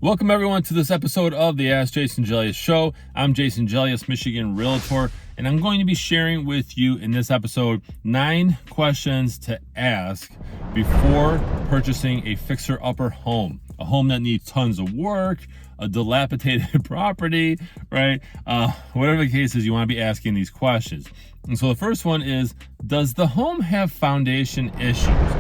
Welcome everyone to this episode of the AskJasonGelios show. I'm Jason Gelios, Michigan Realtor, and I'm going to be sharing with you in this episode 9 questions to ask before purchasing a fixer-upper home. A home that needs tons of work, a dilapidated property, right? Whatever the case is, you want to be asking these questions. And so the first one is, does the home have foundation issues?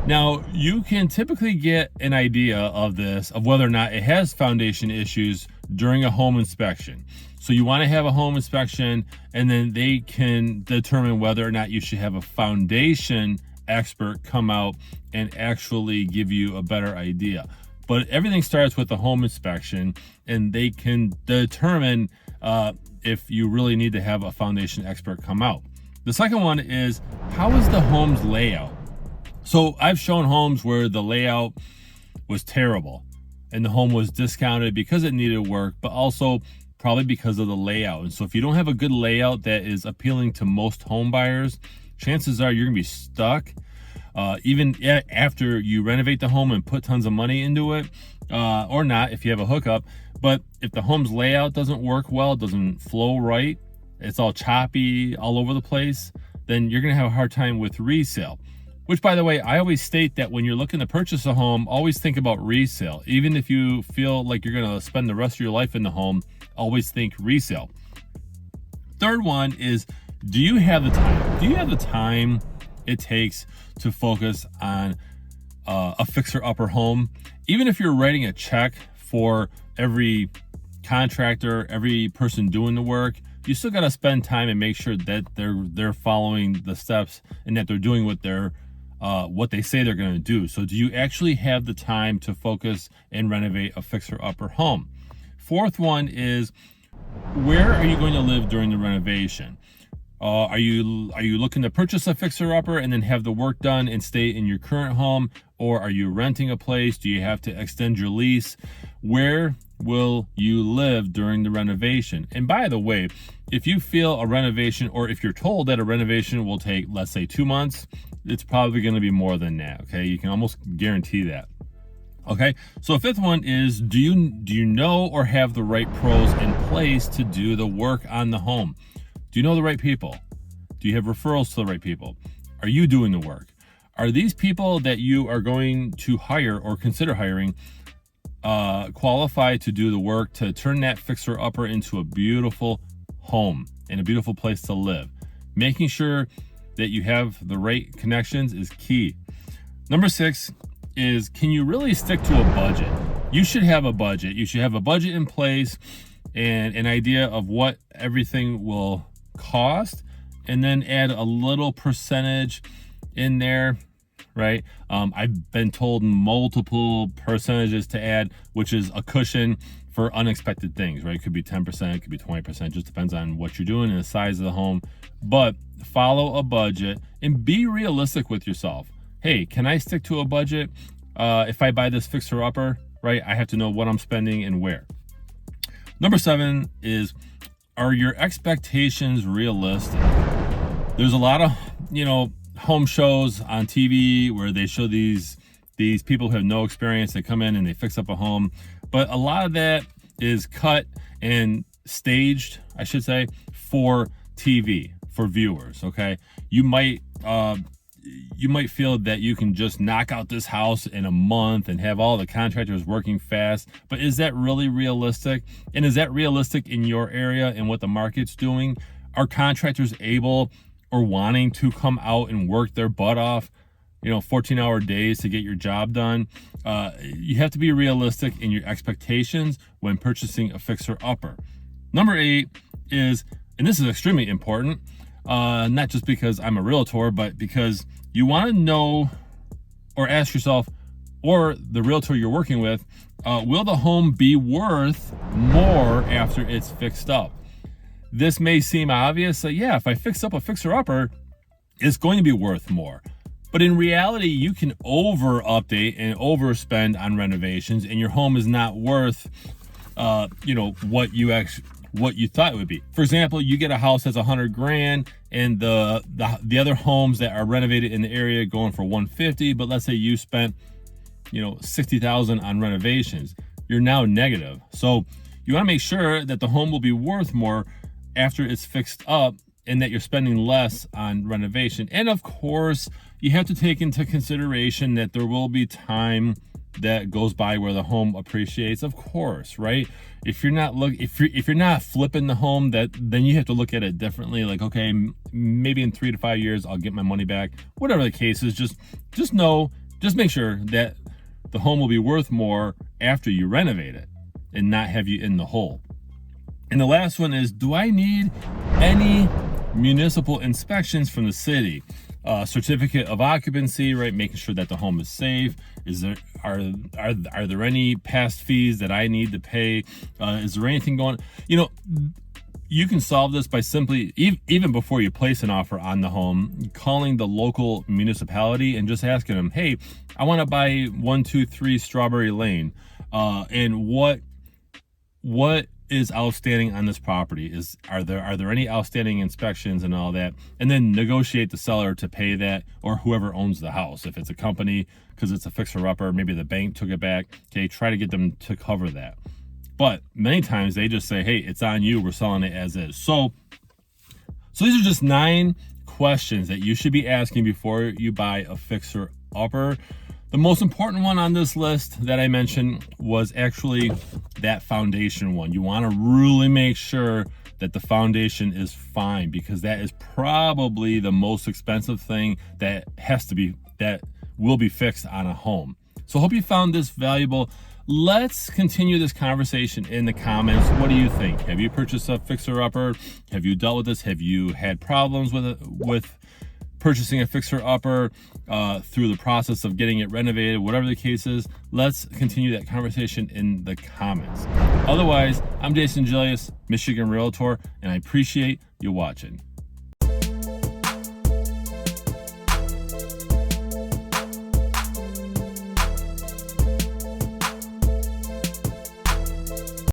Now, you can typically get an idea of this, of whether or not it has foundation issues during a home inspection. So you want to have a home inspection, and then they can determine whether or not you should have a foundation expert come out and actually give you a better idea. But everything starts with the home inspection, and they can determine if you really need to have a foundation expert come out. The second one is, how is the home's layout? So I've shown homes where the layout was terrible and the home was discounted because it needed work, but also probably because of the layout. And so if you don't have a good layout that is appealing to most home buyers, chances are you're gonna be stuck even after you renovate the home and put tons of money into it, or not if you have a hookup. But if the home's layout doesn't work well, doesn't flow right, it's all choppy all over the place, then you're gonna have a hard time with resale. Which, by the way, I always state that when you're looking to purchase a home, always think about resale. Even if you feel like you're going to spend the rest of your life in the home, always think resale. Third one is, do you have the time? Do you have the time it takes to focus on a fixer-upper home? Even if you're writing a check for every contractor, every person doing the work, you still got to spend time and make sure that they're following the steps and that they're doing what they say they're going to do. So do you actually have the time to focus and renovate a fixer-upper home? Fourth one is, where are you going to live during the renovation? Are you looking to purchase a fixer-upper and then have the work done and stay in your current home? Or are you renting a place? Do you have to extend your lease? Where will you live during the renovation? And by the way, if you feel a renovation, or if you're told that a renovation will take, let's say, 2 months, it's probably going to be more than that. Okay, you can almost guarantee that. Okay, so fifth one is, do you know or have the right pros in place to do the work on the home? Do you know the right people? Do you have referrals to the right people? Are you doing the work? Are these people that you are going to hire or consider hiring qualified to do the work to turn that fixer-upper into a beautiful home and a beautiful place to live? Making sure that you have the right connections is key. Number 6 is, can you really stick to a budget? You should have a budget. You should have a budget in place and an idea of what everything will cost, and then add a little percentage in there, right? I've been told multiple percentages to add, which is a cushion for unexpected things, right? It could be 10%, it could be 20%, just depends on what you're doing and the size of the home. But follow a budget and be realistic with yourself. Hey, can I stick to a budget? If I buy this fixer-upper, right, I have to know what I'm spending and where. Number 7 is, are your expectations realistic? There's a lot of, home shows on TV where they show these people who have no experience. They come in and they fix up a home, but a lot of that is cut and staged, I should say, for TV, for viewers. Okay, you might feel that you can just knock out this house in a month and have all the contractors working fast, but is that really realistic? And is that realistic in your area and what the market's doing? Are contractors able or wanting to come out and work their butt off, 14-hour days to get your job done? You have to be realistic in your expectations when purchasing a fixer-upper. Number 8 is, and this is extremely important, not just because I'm a realtor, but because you want to know or ask yourself, or the realtor you're working with, will the home be worth more after it's fixed up? This may seem obvious that, yeah, if I fix up a fixer-upper, it's going to be worth more. But in reality, you can over-update and overspend on renovations, and your home is not worth, what you thought it would be. For example, you get a house that's $100,000, and the other homes that are renovated in the area going for $150,000, but let's say you spent $60,000 on renovations. you're now negative. So you want to make sure that the home will be worth more after it's fixed up and that you're spending less on renovation. And of course, you have to take into consideration that there will be time that goes by where the home appreciates, of course, right? If you're not flipping the home, then you have to look at it differently. Like, okay, maybe in 3 to 5 years I'll get my money back. Whatever the case is, just make sure that the home will be worth more after you renovate it and not have you in the hole. And the last one is, do I need any municipal inspections from the city? Certificate of occupancy, right? Making sure that the home is safe. Are there any past fees that I need to pay? Is there anything going? You can solve this by simply, even before you place an offer on the home, calling the local municipality and just asking them, hey, I want to buy 123 Strawberry Lane, and what is outstanding on this property? Are there any outstanding inspections and all that? And then negotiate the seller to pay that, or whoever owns the house. If it's a company, because it's a fixer-upper, maybe the bank took it back. Okay, try to get them to cover that. But many times they just say, hey, it's on you, we're selling it as is. So these are just 9 questions that you should be asking before you buy a fixer-upper. The most important one on this list that I mentioned was actually that foundation one. You want to really make sure that the foundation is fine, because that is probably the most expensive thing that will be fixed on a home. So I hope you found this valuable. Let's continue this conversation in the comments. What do you think? Have you purchased a fixer-upper? Have you dealt with this? Have you had problems with purchasing a fixer-upper through the process of getting it renovated? Whatever the case is, let's continue that conversation in the comments. Otherwise, I'm Jason Gelios, Michigan Realtor, and I appreciate you watching.